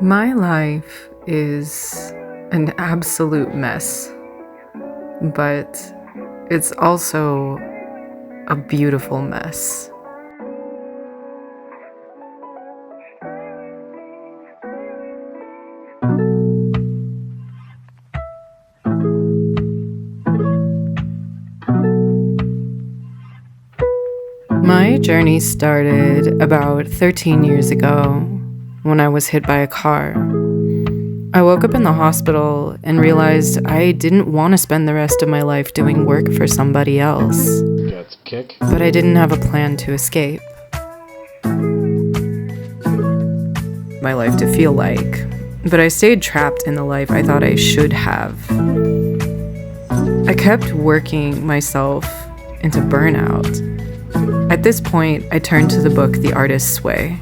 My life is an absolute mess, but it's also a beautiful mess. My journey started about 13 years ago when I was hit by a car. I woke up in the hospital and realized I didn't want to spend the rest of my life doing work for somebody else. That's kick. But I didn't have a plan to escape. My life to feel like. But I stayed trapped in the life I thought I should have. I kept working myself into burnout. At this point, I turned to the book The Artist's Way.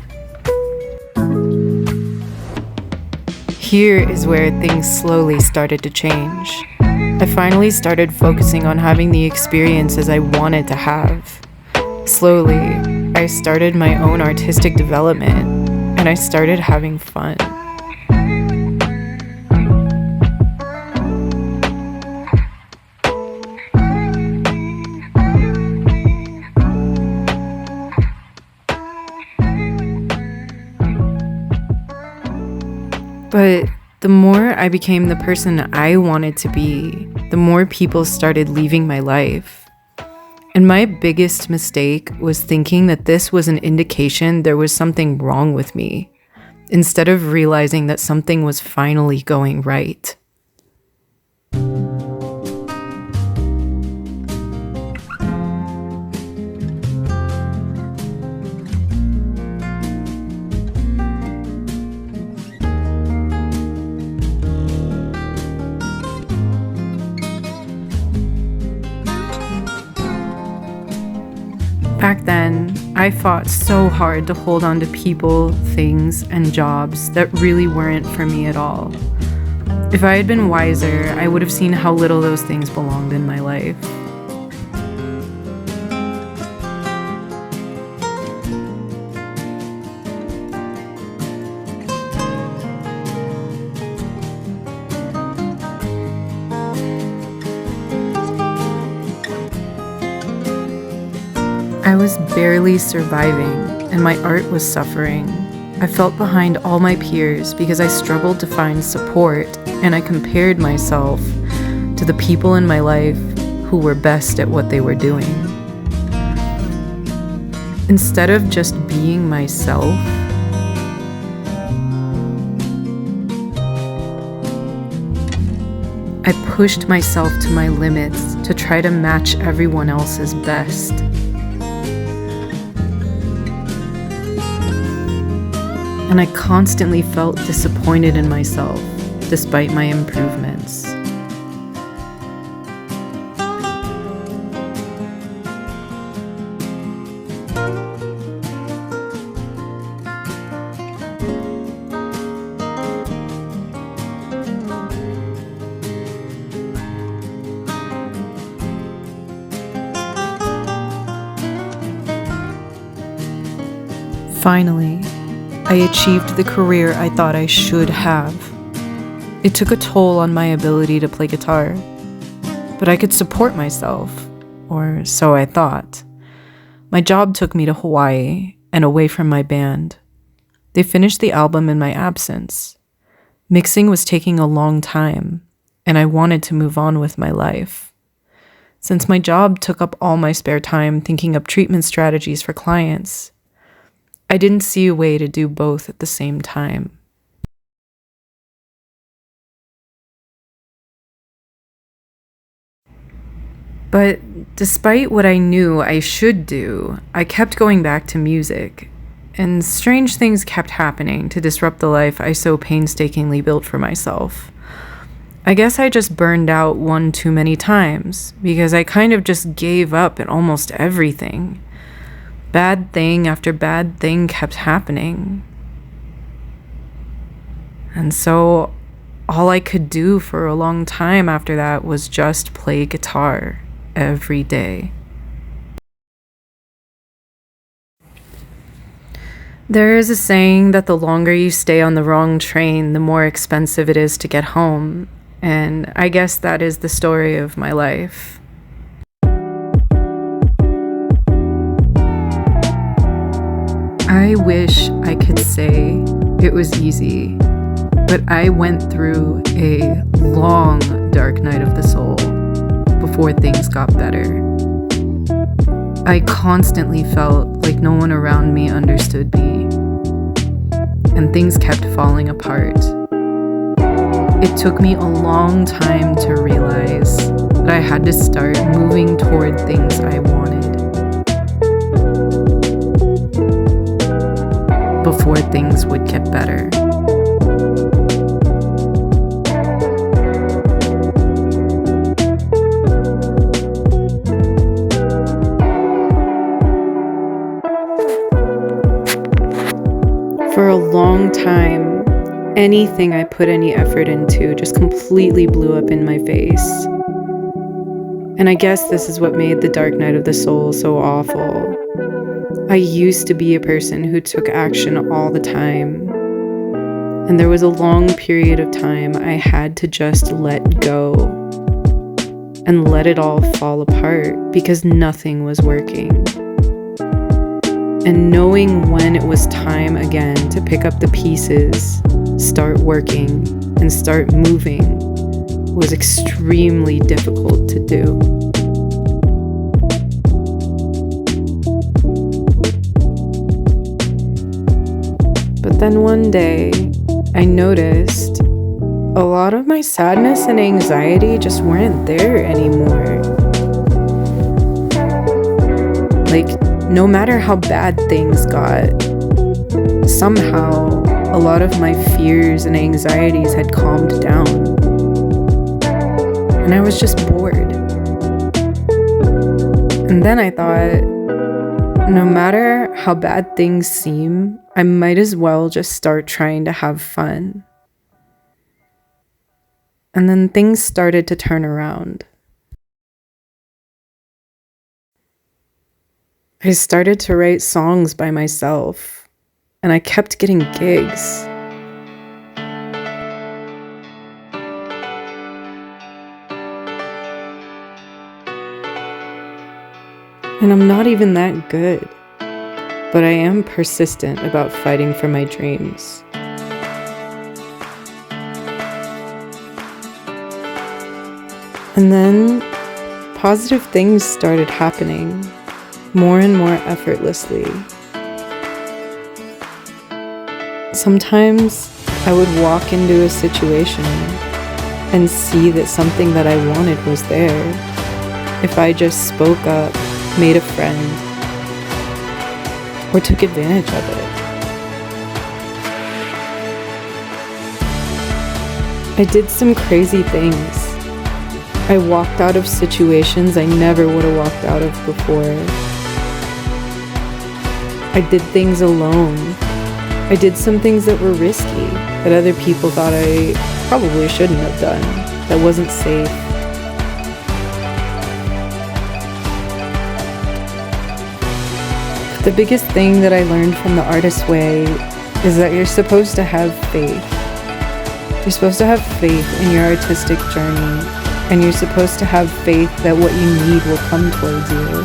Here is where things slowly started to change. I finally started focusing on having the experiences I wanted to have. Slowly, I started my own artistic development, and I started having fun. But the more I became the person I wanted to be, the more people started leaving my life. And my biggest mistake was thinking that this was an indication there was something wrong with me, instead of realizing that something was finally going right. Back then, I fought so hard to hold on to people, things, and jobs that really weren't for me at all. If I had been wiser, I would have seen how little those things belonged in my life. I was barely surviving, and my art was suffering. I felt behind all my peers because I struggled to find support, and I compared myself to the people in my life who were best at what they were doing. Instead of just being myself, I pushed myself to my limits to try to match everyone else's best. And I constantly felt disappointed in myself, despite my improvements. Finally, I achieved the career I thought I should have. It took a toll on my ability to play guitar, but I could support myself, or so I thought. My job took me to Hawaii and away from my band. They finished the album in my absence. Mixing was taking a long time, and I wanted to move on with my life. Since my job took up all my spare time thinking up treatment strategies for clients, I didn't see a way to do both at the same time. But despite what I knew I should do, I kept going back to music, and strange things kept happening to disrupt the life I so painstakingly built for myself. I guess I just burned out one too many times, because I kind of just gave up at almost everything. Bad thing after bad thing kept happening. And so all I could do for a long time after that was just play guitar every day. There is a saying that the longer you stay on the wrong train, the more expensive it is to get home. And I guess that is the story of my life. I wish I could say it was easy, but I went through a long dark night of the soul before things got better. I constantly felt like no one around me understood me, and things kept falling apart. It took me a long time to realize that I had to start moving toward things I wanted before things would get better. For a long time, anything I put any effort into just completely blew up in my face. And I guess this is what made the dark night of the soul so awful. I used to be a person who took action all the time. And there was a long period of time I had to just let go and let it all fall apart because nothing was working. And knowing when it was time again to pick up the pieces, start working, and start moving was extremely difficult to do. But then one day, I noticed a lot of my sadness and anxiety just weren't there anymore. Like, no matter how bad things got, somehow a lot of my fears and anxieties had calmed down. And I was just bored. And then I thought, no matter how bad things seem, I might as well just start trying to have fun. And then things started to turn around. I started to write songs by myself, and I kept getting gigs. And I'm not even that good, but I am persistent about fighting for my dreams. And then positive things started happening. More and more effortlessly. Sometimes I would walk into a situation and see that something that I wanted was there if I just spoke up, made a friend, or took advantage of it. I did some crazy things. I walked out of situations I never would have walked out of before. I did things alone. I did some things that were risky, that other people thought I probably shouldn't have done, that wasn't safe. The biggest thing that I learned from the artist's way is that you're supposed to have faith. You're supposed to have faith in your artistic journey, and you're supposed to have faith that what you need will come towards you.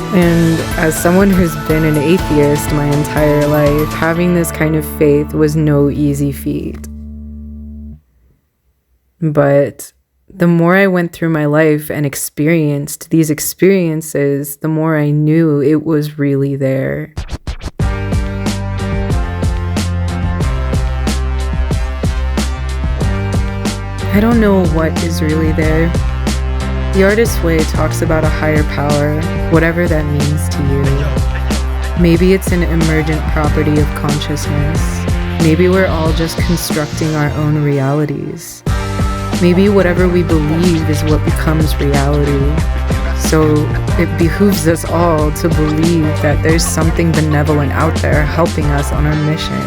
And as someone who's been an atheist my entire life, having this kind of faith was no easy feat. But the more I went through my life and experienced these experiences, the more I knew it was really there. I don't know what is really there. The Artist's Way talks about a higher power, whatever that means to you. Maybe it's an emergent property of consciousness. Maybe we're all just constructing our own realities. Maybe whatever we believe is what becomes reality. So it behooves us all to believe that there's something benevolent out there helping us on our mission.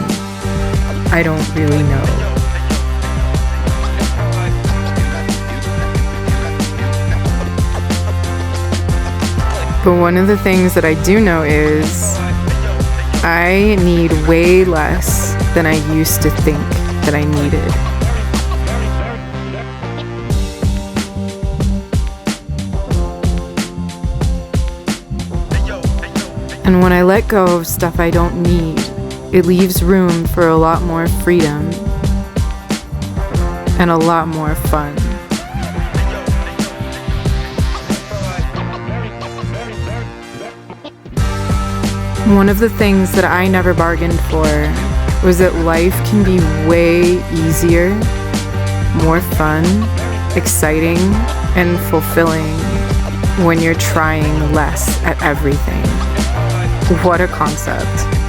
I don't really know. But one of the things that I do know is I need way less than I used to think that I needed. And when I let go of stuff I don't need, it leaves room for a lot more freedom and a lot more fun. One of the things that I never bargained for was that life can be way easier, more fun, exciting, and fulfilling when you're trying less at everything. What a concept.